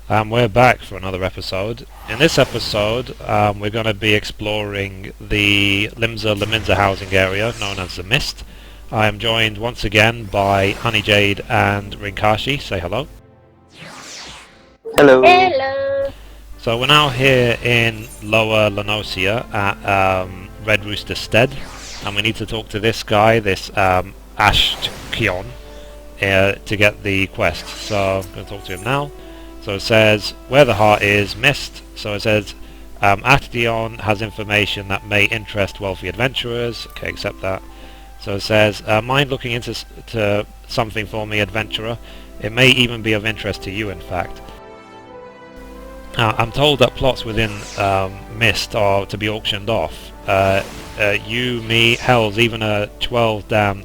We're back for another episode. In this episode, we're going to be exploring the Limsa Lominsa housing area known as the Mist. I am joined once again by Honey Jade and Rinkashi. Say hello. Hello. Hello. So we're now here in Lower La Noscea at Red Rooster Stead, and we need to talk to this guy, this Ahctkoen, to get the quest. So I'm going to talk to him now. So it says, where the heart is, Mist. So it says, Ahctkoen has information that may interest wealthy adventurers. Okay, accept that. So it says, mind looking into something for me, adventurer? It may even be of interest to you, in fact. I'm told that plots within Mist are to be auctioned off. You, me, hells, even a 12-dam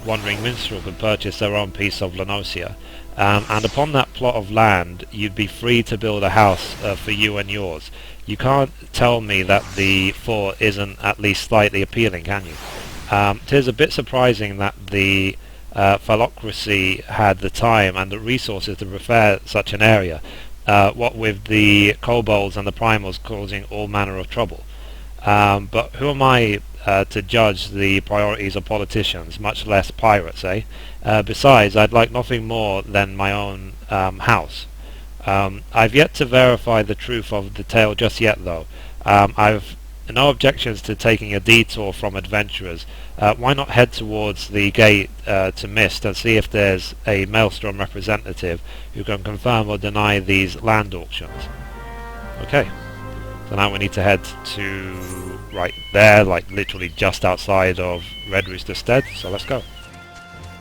wandering minstrel could purchase their own piece of La Noscea. And upon that plot of land, you'd be free to build a house for you and yours. You can't tell me that the thought isn't at least slightly appealing, can you? 'Tis a bit surprising that the phallocracy had the time and the resources to prepare such an area, what with the kobolds and the primals causing all manner of trouble. But who am I to judge the priorities of politicians, much less pirates, eh? Besides, I'd like nothing more than my own house. I've yet to verify the truth of the tale just yet, though. I've no objections to taking a detour from adventurers. Why not head towards the gate to Mist and see if there's a Maelstrom representative who can confirm or deny these land auctions? Okay. So now we need to head to right there, like literally just outside of Red Rooster Stead. So let's go.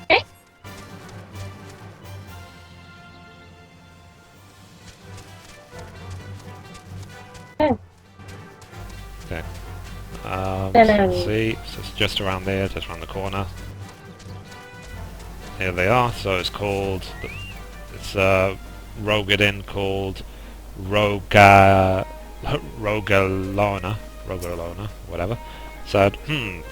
Okay. Okay. Let's see. So it's just around there, just around the corner. Here they are. So it's called. It's a Rogadin called Rogalona, whatever. Said,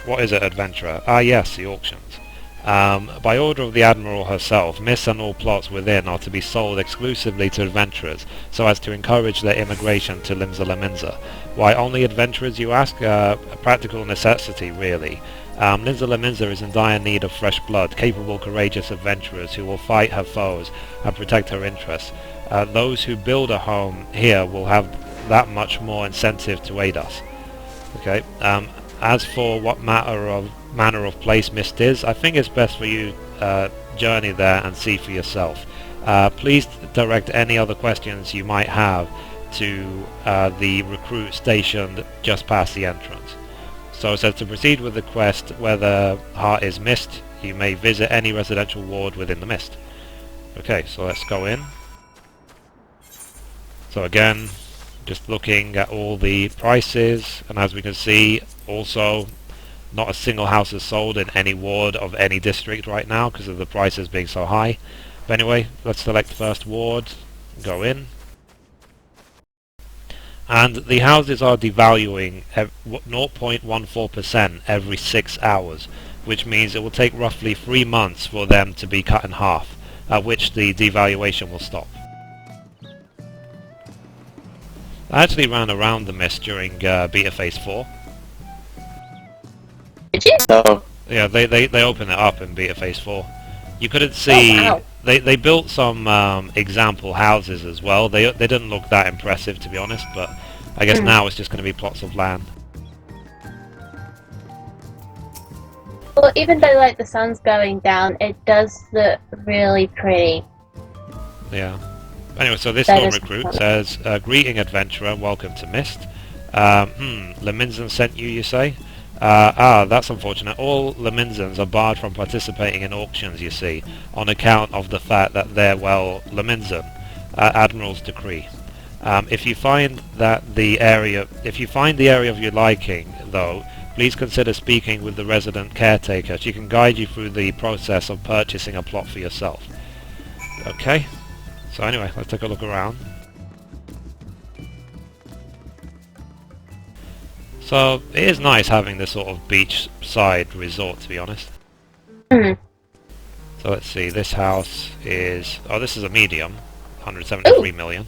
what is it, adventurer? Ah yes, the auctions. By order of the Admiral herself, Mist and all plots within are to be sold exclusively to adventurers, so as to encourage their immigration to Limsa Lominsa. Why only adventurers, you ask? A practical necessity, really. Limsa Lominsa is in dire need of fresh blood, capable, courageous adventurers who will fight her foes and protect her interests. Those who build a home here will have that much more incentive to aid us. Okay. As for what manner of place Mist is, I think it's best for you journey there and see for yourself. Please direct any other questions you might have to the recruit stationed just past the entrance. So it says to proceed with the quest where the heart is Mist, you may visit any residential ward within the Mist. Okay, so let's go in. So again, just looking at all the prices, and as we can see, also not a single house is sold in any ward of any district right now because of the prices being so high. But anyway, let's select first ward, go in. And the houses are devaluing 0.14% every 6 hours, which means it will take roughly 3 months for them to be cut in half, at which the devaluation will stop. I actually ran around the Mist during Beta Phase 4. Did you? No. Yeah, they opened it up in Beta Phase 4. You couldn't see... Oh, wow. They built some example houses as well. They didn't look that impressive, to be honest, but I guess now it's just going to be plots of land. Well, even though like the sun's going down, it does look really pretty. Yeah. Anyway, so this That store is recruit funny. says, greeting adventurer, welcome to Mist. Lominsan sent you say? That's unfortunate. All Lominsans are barred from participating in auctions, you see, on account of the fact that they're, well, Lominsan. Admiral's decree. If you find the area of your liking, though, please consider speaking with the resident caretaker. She can guide you through the process of purchasing a plot for yourself. Okay. So anyway, let's take a look around. So it is nice having this sort of beachside resort, to be honest. Mm. So let's see, this house is... oh, this is a medium. 173 million.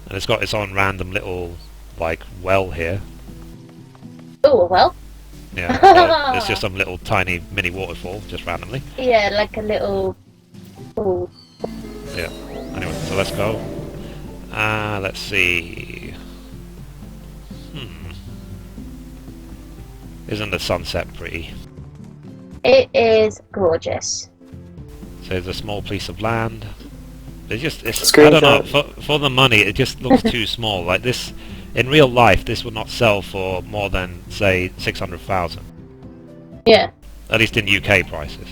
And it's got its own random little, like, well here. Oh, well. Yeah, well, it's just some little tiny mini waterfall, just randomly. Yeah, like a little pool. Yeah. Anyway, so let's go. Let's see. Isn't the sunset pretty? It is gorgeous. So there's a small piece of land. It's Screenshot. I don't know, for the money, it just looks too small. Like this, in real life, this would not sell for more than, say, 600,000. Yeah. At least in UK prices.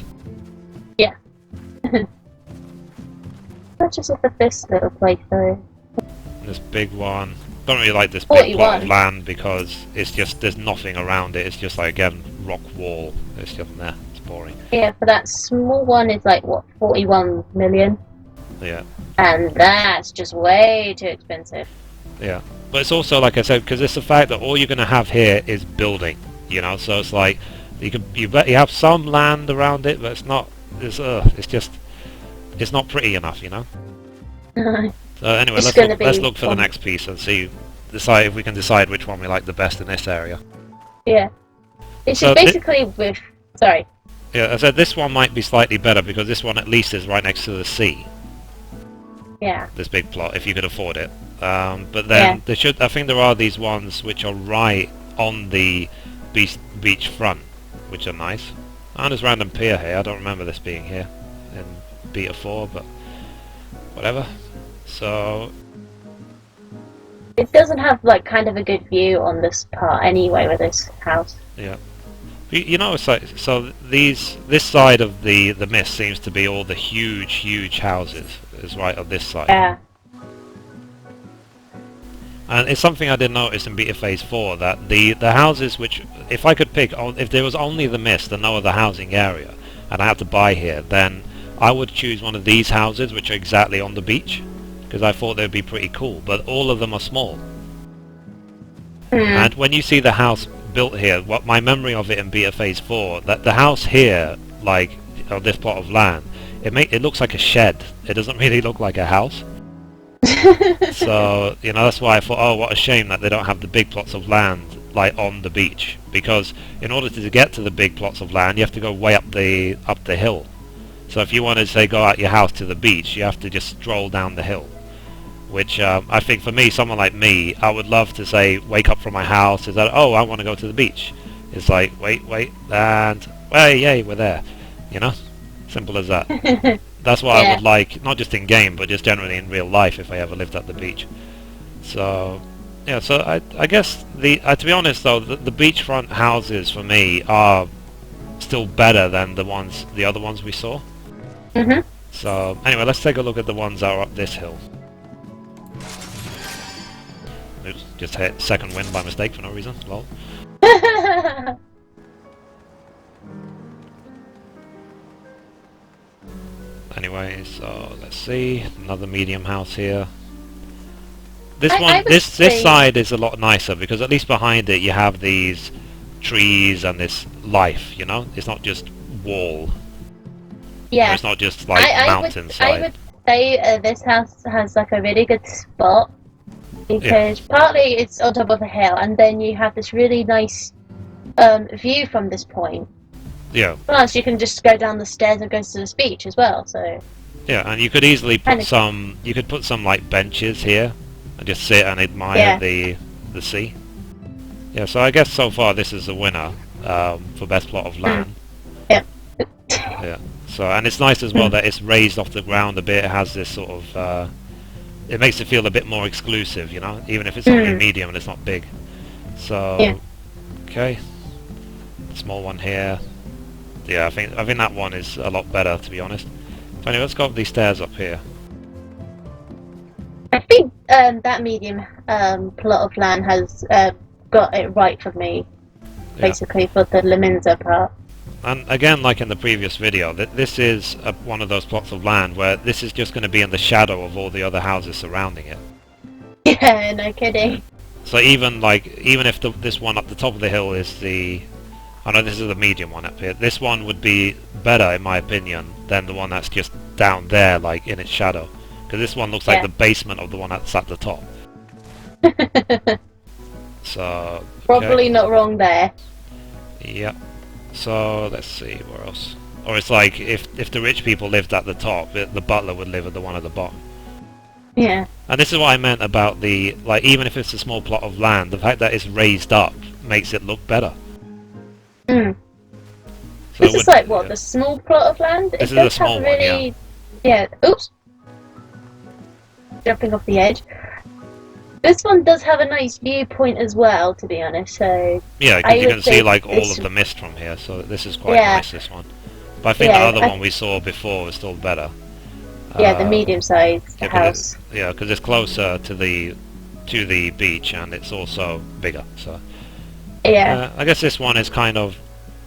Yeah. Not just look at this little place though. This big one. Don't really like this big plot of 41. land because it's just, there's nothing around it. It's just like, again, rock wall. It's just, nah, it's boring. Yeah, for that small one is like, what, 41 million? Yeah. And that's just way too expensive. Yeah. But it's also, like I said, because it's the fact that all you're going to have here is building, you know, so it's like, you have some land around it, but it's not, it's just, it's not pretty enough, you know? So anyway, let's look for the next piece and decide if we can decide which one we like the best in this area. Yeah. It's So basically with... Sorry. Yeah, I said this one might be slightly better because this one at least is right next to the sea. Yeah. This big plot, if you could afford it. But then I think there are these ones which are right on the beach front, which are nice. And there's random pier here. I don't remember this being here in Beta 4, but whatever. So It doesn't have like kind of a good view on this part anyway with this house. yeah, you know, it's like, so this side of the mist seems to be all the huge houses is right on this side. Yeah. And it's something I did notice in Beta Phase 4 that the houses which, if I could pick, if there was only the mist and no other housing area, and I had to buy here, then I would choose one of these houses which are exactly on the beach, because I thought they'd be pretty cool. But all of them are small. And when you see the house built here, what my memory of it in Beta Phase 4, that the house here, like on this plot of land, it looks like a shed. It doesn't really look like a house. So, you know, that's why I thought, oh, what a shame that they don't have the big plots of land like on the beach, because in order to get to the big plots of land, you have to go way up the hill. So if you want to, say, go out your house to the beach, you have to just stroll down the hill. Which I think for me, someone like me, I would love to say, wake up from my house, is that, oh, I want to go to the beach. It's like, wait, and, hey, yay, we're there. You know? Simple as that. That's what I would like, not just in game, but just generally in real life if I ever lived at the beach. So, yeah, so I guess, to be honest though, the beachfront houses for me are still better than the other ones we saw. So, anyway, let's take a look at the ones that are up this hill. Oops, just hit second wind by mistake for no reason, lol. Anyway, so let's see, another medium house here. This side is a lot nicer because at least behind it you have these trees and this life, you know? It's not just wall. Yeah. Or it's not just like mountainside. I would say this house has like a really good spot because partly it's on top of a hill and then you have this really nice view from this point. Yeah. Plus, you can just go down the stairs and go to this beach as well. So. Yeah, and you could easily put some. You could put some like benches here, and just sit and admire the sea. Yeah. So I guess so far this is the winner for best plot of land. Yeah. Yeah. So and it's nice as well that it's raised off the ground a bit. It has this sort of. It makes it feel a bit more exclusive, you know, even if it's only medium and it's not big. So. Okay. Small one here. Yeah, I think that one is a lot better, to be honest. So anyway, let's go up these stairs up here. I think that medium plot of land has got it right for me, basically, for the Lominsa part. And again, like in the previous video, this is one of those plots of land where this is just going to be in the shadow of all the other houses surrounding it. Yeah, no kidding. So even if this one up the top of the hill is the I know this is the medium one up here. This one would be better, in my opinion, than the one that's just down there, like in its shadow. Because this one looks like the basement of the one that's at the top. So Probably not wrong there. Yep. So let's see where else. Or it's like if the rich people lived at the top, the butler would live at the one at the bottom. Yeah. And this is what I meant about the, like, even if it's a small plot of land, the fact that it's raised up makes it look better. Mm. So This is like what, the small plot of land? This is a small one, yeah. Oops. Jumping off the edge. This one does have a nice viewpoint as well, to be honest. So yeah, because you can see like all of the mist from here. So this is quite nice. This one, but I think the other one we saw before was still better. Yeah, the medium-sized house. Because it's closer to the beach and it's also bigger. So yeah, I guess this one is kind of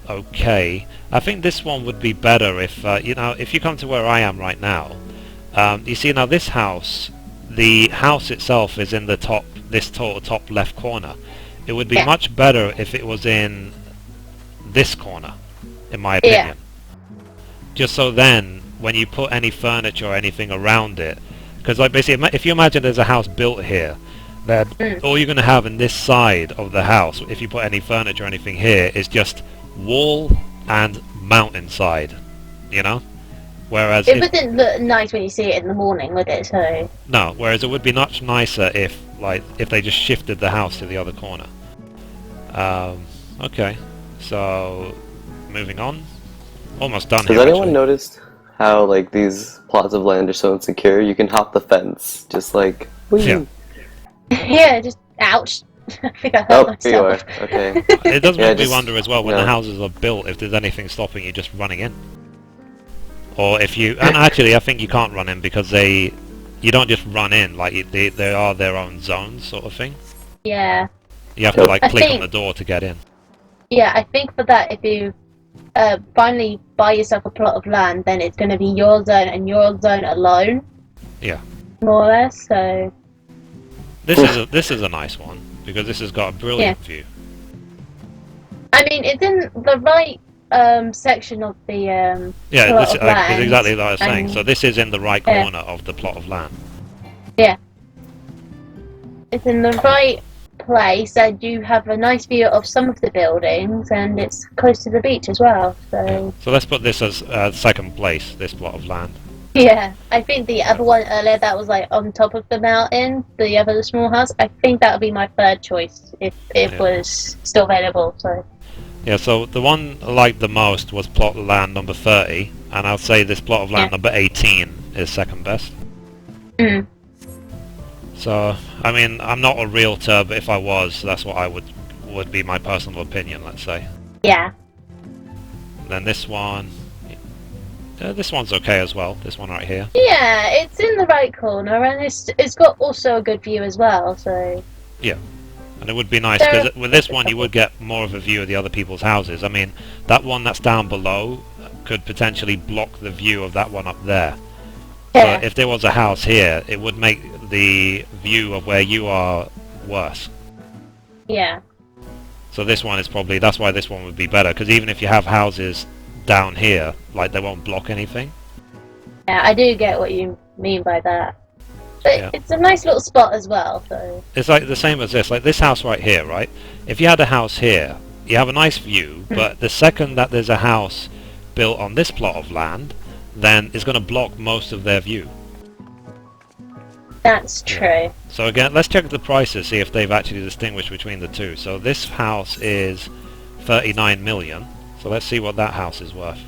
okay. I think this one would be better if if you come to where I am right now. You see now this house. The house itself is in the top left corner. It would be much better if it was in this corner, in my opinion. Just so then, when you put any furniture or anything around it, because like basically, if you imagine there's a house built here, then all you're going to have in this side of the house, if you put any furniture or anything here, is just wall and mountainside, you know? Whereas it wouldn't look nice when you see it in the morning, would it? So no. Whereas it would be much nicer if they just shifted the house to the other corner. Okay, so moving on. Almost done. Has anyone noticed how like these plots of land are so insecure? You can hop the fence, just like yeah. Yeah, just ouch. I think I hurt myself. Here you are. Okay. It does make me wonder as well when the houses are built if there's anything stopping you just running in. Or if you, and actually I think you can't run in because you don't just run in, like they are their own zones sort of thing. Yeah. You have to like click on the door to get in. Yeah, I think for that if you finally buy yourself a plot of land, then it's going to be your zone and your zone alone. Yeah. More or less, so. This is a nice one because this has got a brilliant view. I mean, it's in the right section of the this is exactly what I was saying. So this is in the right corner of the plot of land. Yeah, it's in the right place, and you have a nice view of some of the buildings, and it's close to the beach as well. So so let's put this as second place. This plot of land. Yeah, I think the other one earlier that was like on top of the mountain, the other small house. I think that would be my third choice if it was still available. So. Yeah, so the one I liked the most was plot of land number 30, and I'll say this plot of land number 18 is second best. Mm. So, I mean, I'm not a realtor, but if I was, that's what I would be my personal opinion, let's say. Yeah. Then this one, this one's okay as well, this one right here. Yeah, it's in the right corner, and it's got also a good view as well, so... Yeah. And it would be nice, because with this one you would get more of a view of the other people's houses. I mean, that one that's down below could potentially block the view of that one up there. Yeah. So if there was a house here, it would make the view of where you are worse. Yeah. So this one is probably, that's why this one would be better, because even if you have houses down here, like, they won't block anything. Yeah, I do get what you mean by that. But it's a nice little spot as well, so... It's like the same as this, like this house right here, right? If you had a house here, you have a nice view, but the second that there's a house built on this plot of land, then it's going to block most of their view. That's true. So again, let's check the prices, see if they've actually distinguished between the two. So this house is 39 million, so let's see what that house is worth.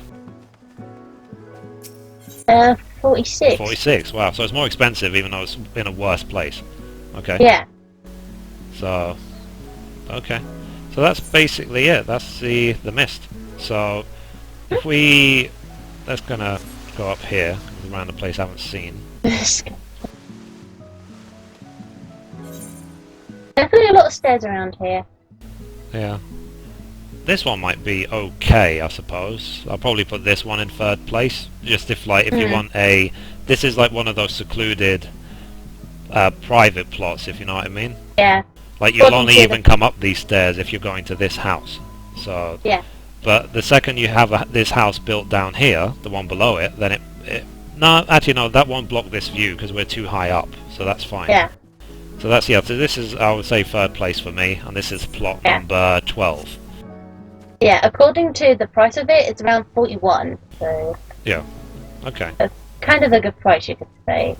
46. 46, wow, so it's more expensive even though it's in a worse place. Okay. Yeah. So, okay. So that's basically it, that's the mist. So, if we... Let's gonna go up here, around a place I haven't seen. Definitely a lot of stairs around here. Yeah. This one might be okay, I suppose. I'll probably put this one in third place. Just if you want a... This is like one of those secluded private plots, if you know what I mean. Yeah. Like you'll only even come up these stairs if you're going to this house. So... Yeah. But the second you have this house built down here, the one below it, then no, actually no, that won't block this view because we're too high up, so that's fine. Yeah. So that's, yeah, so this is, I would say, third place for me, and this is plot number 12. Yeah, according to the price of it, it's around 41, so... Yeah, okay. That's kind of a good price, you could say.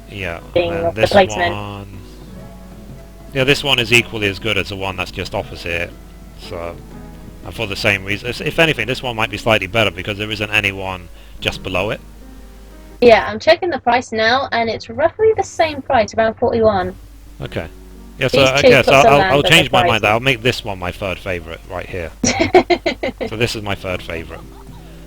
Yeah, Being and off the this placement. one... Yeah, this one is equally as good as the one that's just opposite it, so... And for the same reason, if anything, this one might be slightly better because there isn't anyone just below it. Yeah, I'm checking the price now, and it's roughly the same price, around 41. Okay. Yeah, so, These two okay, so plots of I'll land are change my mind. the I'll make this one my third favourite, right here. So this is my third favourite.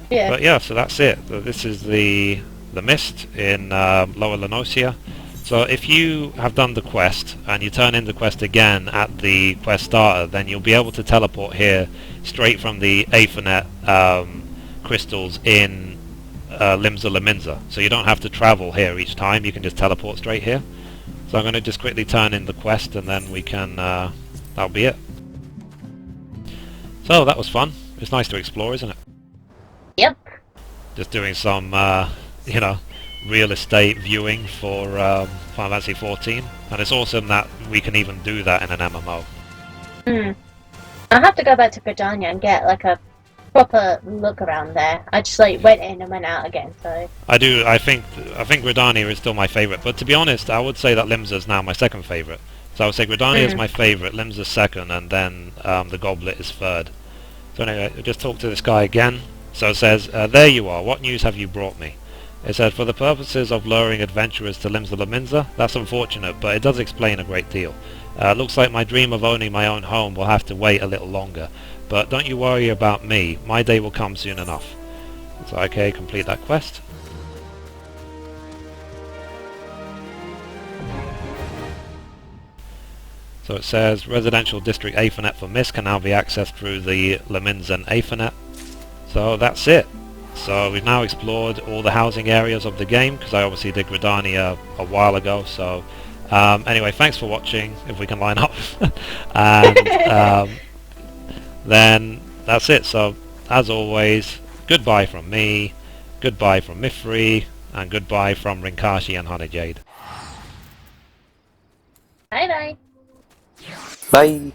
Yeah. But yeah, so that's it. So this is the Mist in Lower La Noscea. So if you have done the quest, and you turn in the quest again at the quest starter, then you'll be able to teleport here straight from the Aethernet crystals in Limsa Lominsa. So you don't have to travel here each time, you can just teleport straight here. So I'm going to just quickly turn in the quest and then we can, that'll be it. So that was fun. It's nice to explore, isn't it? Yep. Just doing some, you know, real estate viewing for Final Fantasy XIV. And it's awesome that we can even do that in an MMO. I'll have to go back to Gridania and get like a proper look around there. I just like went in and went out again, so... I think Gridania is still my favourite, but to be honest, I would say that Limsa is now my second favourite. So I would say Gridania is my favourite, Limsa's second, and then the Goblet is third. So anyway, I'll just talk to this guy again. So it says, there you are, what news have you brought me? It said, for the purposes of luring adventurers to Limsa Lominsa, that's unfortunate, but it does explain a great deal. Looks like my dream of owning my own home will have to wait a little longer. But don't you worry about me, my day will come soon enough. So okay, complete that quest. So it says, residential district Aethernet for Mist can now be accessed through the Lominsan Aethernet. So that's it. So we've now explored all the housing areas of the game, because I obviously did Gridania a while ago, so... anyway, thanks for watching, if we can line up. And then that's it. So, as always, goodbye from me, goodbye from Mithrie, and goodbye from Rinkashi and Honey Jade. Bye-bye. Bye!